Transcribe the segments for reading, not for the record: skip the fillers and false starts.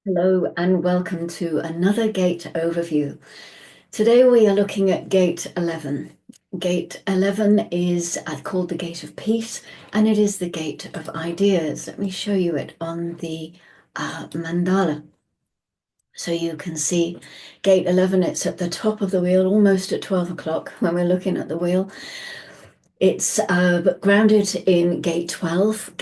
Hello and welcome to another gate overview. Today we are looking at gate 11. Gate 11 is called the gate of peace, and it is the gate of ideas. Let me show you it on the mandala. So you can see gate 11, it's at the top of the wheel, almost at 12 o'clock when we're looking at the wheel. It's grounded in gate 12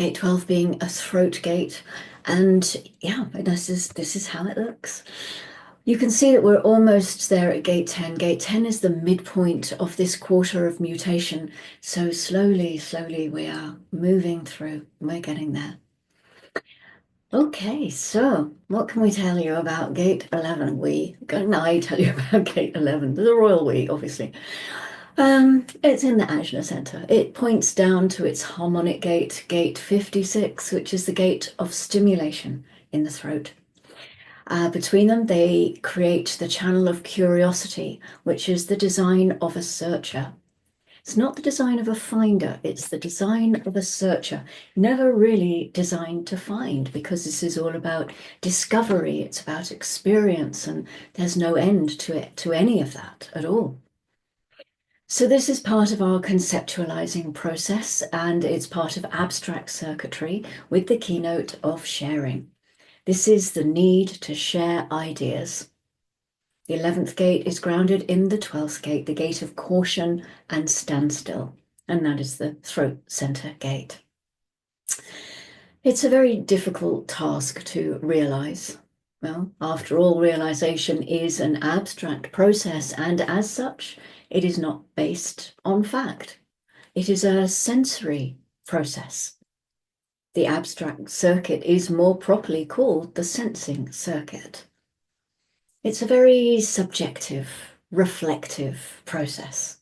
being a throat gate. And yeah, this is how it looks. You can see that we're almost there at gate 10. Gate 10 is the midpoint of this quarter of mutation. So slowly we are moving through. We're getting there. Okay, so what can we tell you about gate 11? I tell you about gate 11, the royal we, obviously. It's in the Ajna Center. It points down to its harmonic gate, gate 56, which is the gate of stimulation in the throat. Between them, they create the channel of curiosity, which is the design of a searcher. It's not the design of a finder, it's the design of a searcher. Never really designed to find, because this is all about discovery, it's about experience, and there's no end to it, to any of that at all. So this is part of our conceptualizing process, and it's part of abstract circuitry with the keynote of sharing. This is the need to share ideas. The 11th gate is grounded in the 12th gate, the gate of caution and standstill, and that is the throat center gate. It's a very difficult task to realize. Well, after all, realization is an abstract process, and as such, it is not based on fact. It is a sensory process. The abstract circuit is more properly called the sensing circuit. It's a very subjective, reflective process.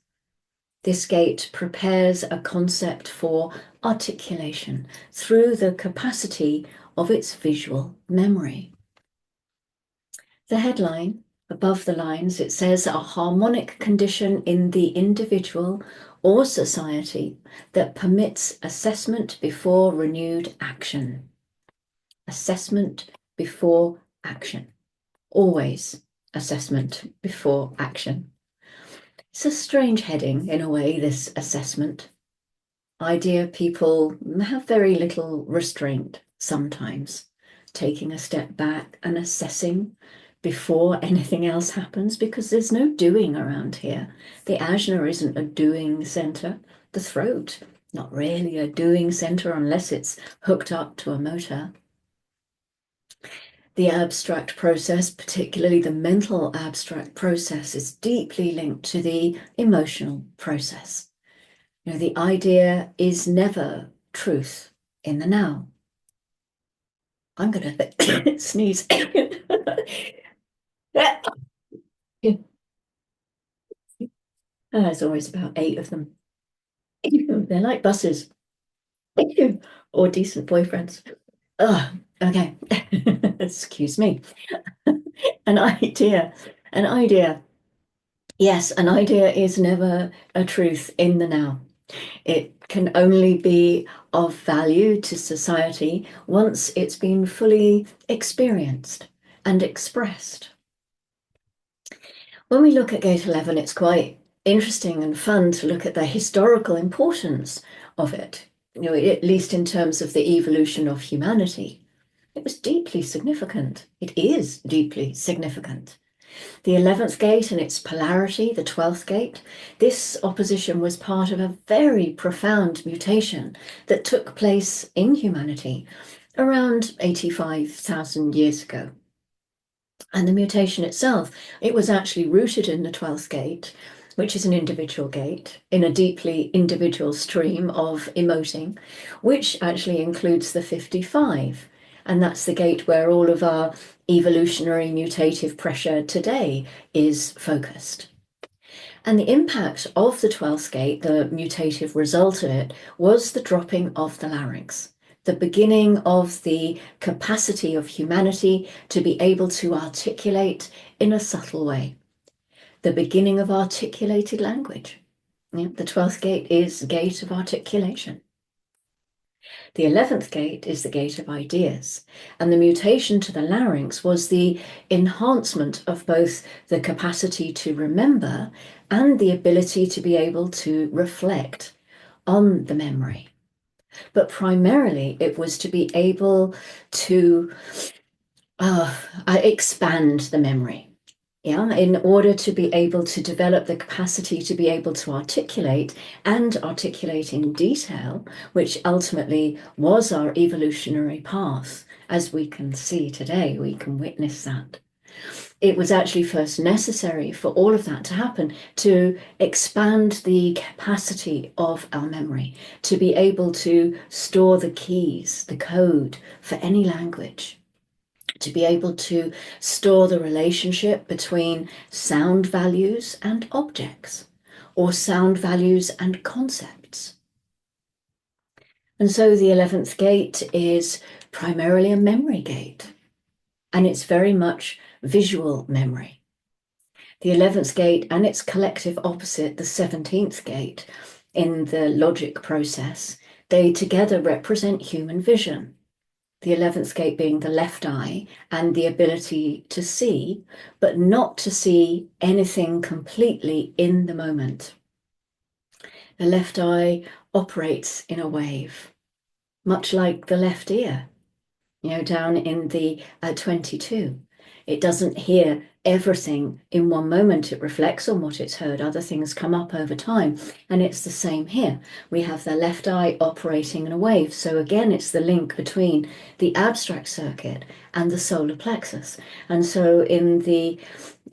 This gate prepares a concept for articulation through the capacity of its visual memory. The headline, above the lines, it says a harmonic condition in the individual or society that permits assessment before renewed action. Assessment before action. Always assessment before action. It's a strange heading in a way, this assessment. Idea people have very little restraint sometimes, taking a step back and assessing before anything else happens, because there's no doing around here. The ajna isn't a doing center. The throat, not really a doing center unless it's hooked up to a motor. The abstract process, particularly the mental abstract process, is deeply linked to the emotional process. You know, the idea is never truth in the now. I'm going to sneeze. There's always about 8 of them. They're like buses or decent boyfriends. Oh, okay. Excuse me. An idea. An idea. Yes, an idea is never a truth in the now. It can only be of value to society once it's been fully experienced and expressed. When we look at Gate 11, it's quite interesting and fun to look at the historical importance of it, you know, at least in terms of the evolution of humanity. It was deeply significant. It is deeply significant. The 11th gate and its polarity, the 12th gate, this opposition was part of a very profound mutation that took place in humanity around 85,000 years ago. And the mutation itself, it was actually rooted in the 12th gate, which is an individual gate in a deeply individual stream of emoting, which actually includes the 55. And that's the gate where all of our evolutionary mutative pressure today is focused. And the impact of the 12th gate, the mutative result of it, was the dropping of the larynx, the beginning of the capacity of humanity to be able to articulate in a subtle way, the beginning of articulated language. Yeah, the 12th gate is the gate of articulation. The 11th gate is the gate of ideas, and the mutation to the larynx was the enhancement of both the capacity to remember and the ability to be able to reflect on the memory. But primarily, it was to be able to expand the memory. Yeah, in order to be able to develop the capacity to be able to articulate and articulate in detail, which ultimately was our evolutionary path. As we can see today, we can witness that. It was actually first necessary for all of that to happen, to expand the capacity of our memory, to be able to store the keys, the code for any language, to be able to store the relationship between sound values and objects, or sound values and concepts. And so the 11th gate is primarily a memory gate, and it's very much visual memory. The 11th gate and its collective opposite, the 17th gate, in the logic process, they together represent human vision. The 11th gate being the left eye and the ability to see, but not to see anything completely in the moment. The left eye operates in a wave, much like the left ear, down in the 22. It doesn't hear everything in one moment. It reflects on what it's heard. Other things come up over time. And it's the same here. We have the left eye operating in a wave. So again, it's the link between the abstract circuit and the solar plexus. And so in the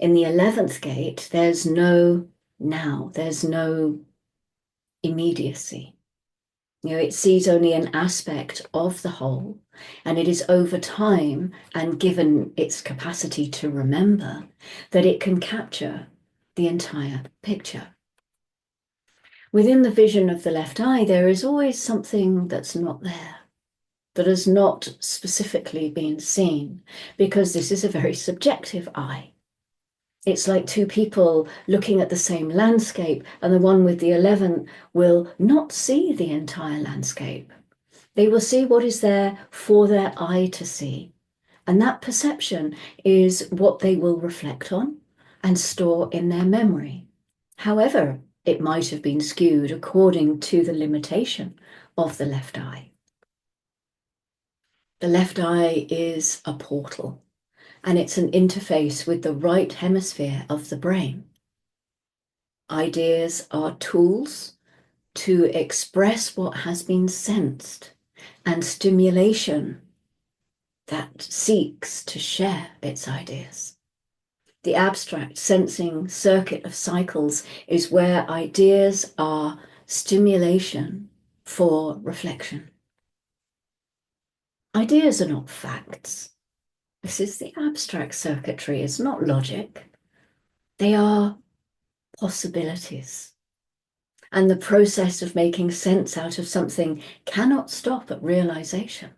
11th gate, there's no now, there's no immediacy. It sees only an aspect of the whole, and it is over time and given its capacity to remember that it can capture the entire picture. Within the vision of the left eye, there is always something that's not there, that has not specifically been seen, because this is a very subjective eye. It's like two people looking at the same landscape, and the one with the 11 will not see the entire landscape. They will see what is there for their eye to see. And that perception is what they will reflect on and store in their memory. However, it might have been skewed according to the limitation of the left eye. The left eye is a portal, and it's an interface with the right hemisphere of the brain. Ideas are tools to express what has been sensed, and stimulation that seeks to share its ideas. The abstract sensing circuit of cycles is where ideas are stimulation for reflection. Ideas are not facts. This is the abstract circuitry. It's not logic. They are possibilities. And the process of making sense out of something cannot stop at realization.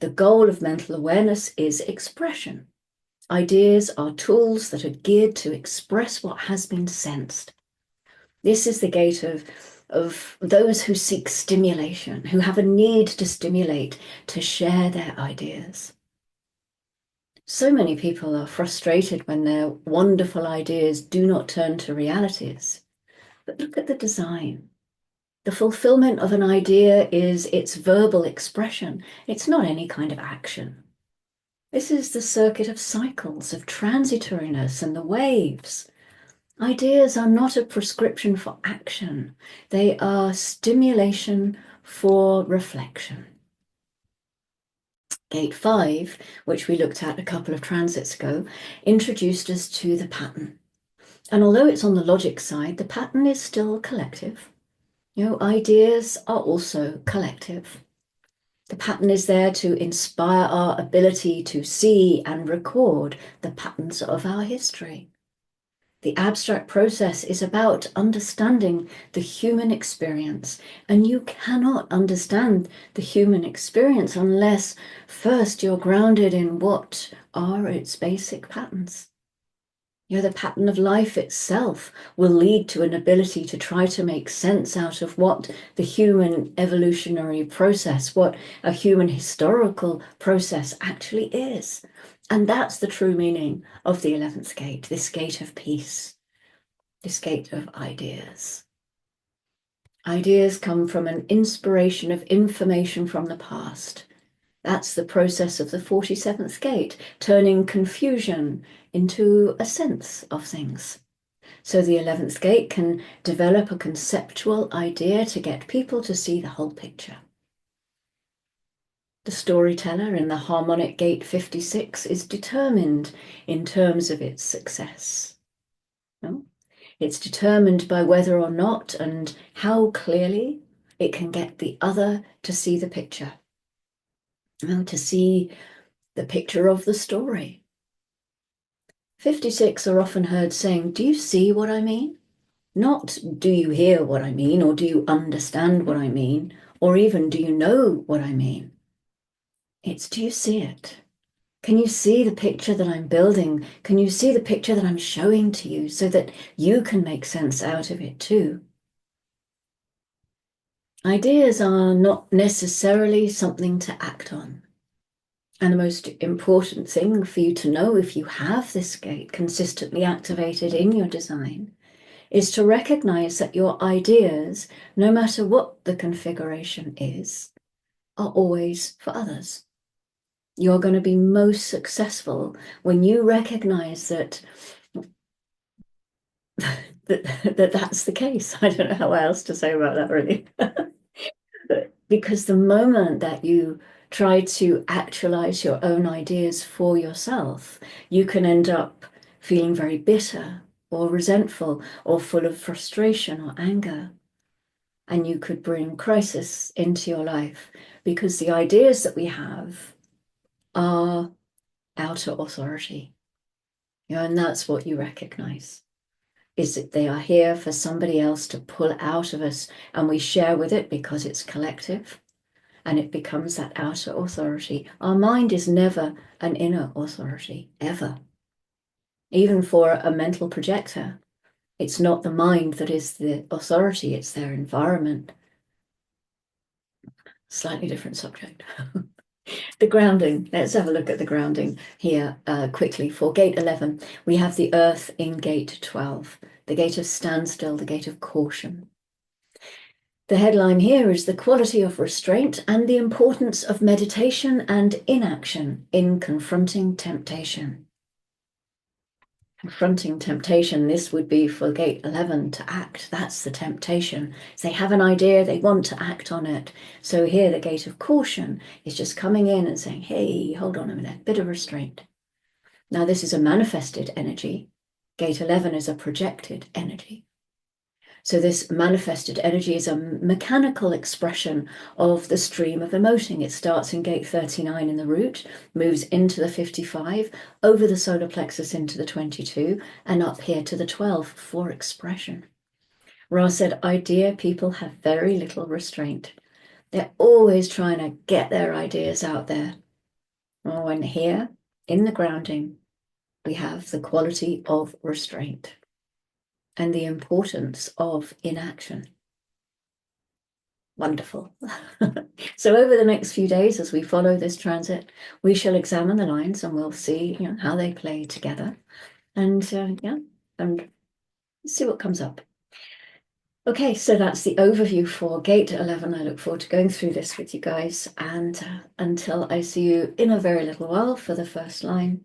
The goal of mental awareness is expression. Ideas are tools that are geared to express what has been sensed. This is the gate of those who seek stimulation, who have a need to stimulate, to share their ideas. So many people are frustrated when their wonderful ideas do not turn to realities. But look at the design. The fulfillment of an idea is its verbal expression. It's not any kind of action. This is the circuit of cycles, of transitoriness and the waves. Ideas are not a prescription for action. They are stimulation for reflection. Gate 5, which we looked at a couple of transits ago, introduced us to the pattern. And although it's on the logic side, the pattern is still collective. Ideas are also collective. The pattern is there to inspire our ability to see and record the patterns of our history. The abstract process is about understanding the human experience, and you cannot understand the human experience unless first you're grounded in what are its basic patterns. The pattern of life itself will lead to an ability to try to make sense out of what the human evolutionary process, what a human historical process actually is. And that's the true meaning of the 11th gate, this gate of peace, this gate of ideas. Ideas come from an inspiration of information from the past. That's the process of the 47th gate, turning confusion into a sense of things. So the 11th gate can develop a conceptual idea to get people to see the whole picture. The storyteller in the harmonic gate 56 is determined in terms of its success. No? It's determined by whether or not and how clearly it can get the other to see the picture. To see the picture of the story. 56 are often heard saying, do you see what I mean? Not do you hear what I mean, or do you understand what I mean, or even do you know what I mean? It's do you see it? Can you see the picture that I'm building? Can you see the picture that I'm showing to you so that you can make sense out of it too? Ideas are not necessarily something to act on. And the most important thing for you to know if you have this gate consistently activated in your design is to recognize that your ideas, no matter what the configuration is, are always for others. You're going to be most successful when you recognize that that's the case. I don't know how else to say about that, really. Because the moment that you try to actualize your own ideas for yourself, you can end up feeling very bitter or resentful or full of frustration or anger. And you could bring crisis into your life because the ideas that we have are outer authority. And that's what you recognize, is that they are here for somebody else to pull out of us, and we share with it because it's collective. And it becomes that outer authority. Our mind is never an inner authority, ever. Even for a mental projector, it's not the mind that is the authority, it's their environment. Slightly different subject. The grounding. Let's have a look at the grounding here quickly. For gate 11, we have the earth in gate 12, the gate of standstill, the gate of caution. The headline here is the quality of restraint and the importance of meditation and inaction in confronting temptation. Confronting temptation, this would be for gate 11 to act. That's the temptation. They have an idea, they want to act on it. So here the gate of caution is just coming in and saying, hey, hold on a minute, bit of restraint. Now this is a manifested energy. Gate 11 is a projected energy. So this manifested energy is a mechanical expression of the stream of emoting. It starts in gate 39 in the root, moves into the 55, over the solar plexus into the 22, and up here to the 12 for expression. Ra said, idea people have very little restraint. They're always trying to get their ideas out there. Oh, and here, in the grounding, we have the quality of restraint and the importance of inaction. Wonderful. So over the next few days, as we follow this transit, we shall examine the lines and we'll see how they play together, and and see what comes up. Okay, so that's the overview for gate 11. I look forward to going through this with you guys, and until I see you in a very little while for the first line.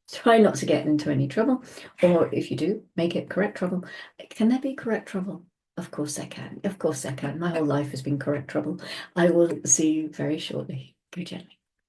Try not to get into any trouble, or if you do, make it correct trouble. Can there be correct trouble? Of course there can. Of course there can. My whole life has been correct trouble. I will see you very shortly. Go gently.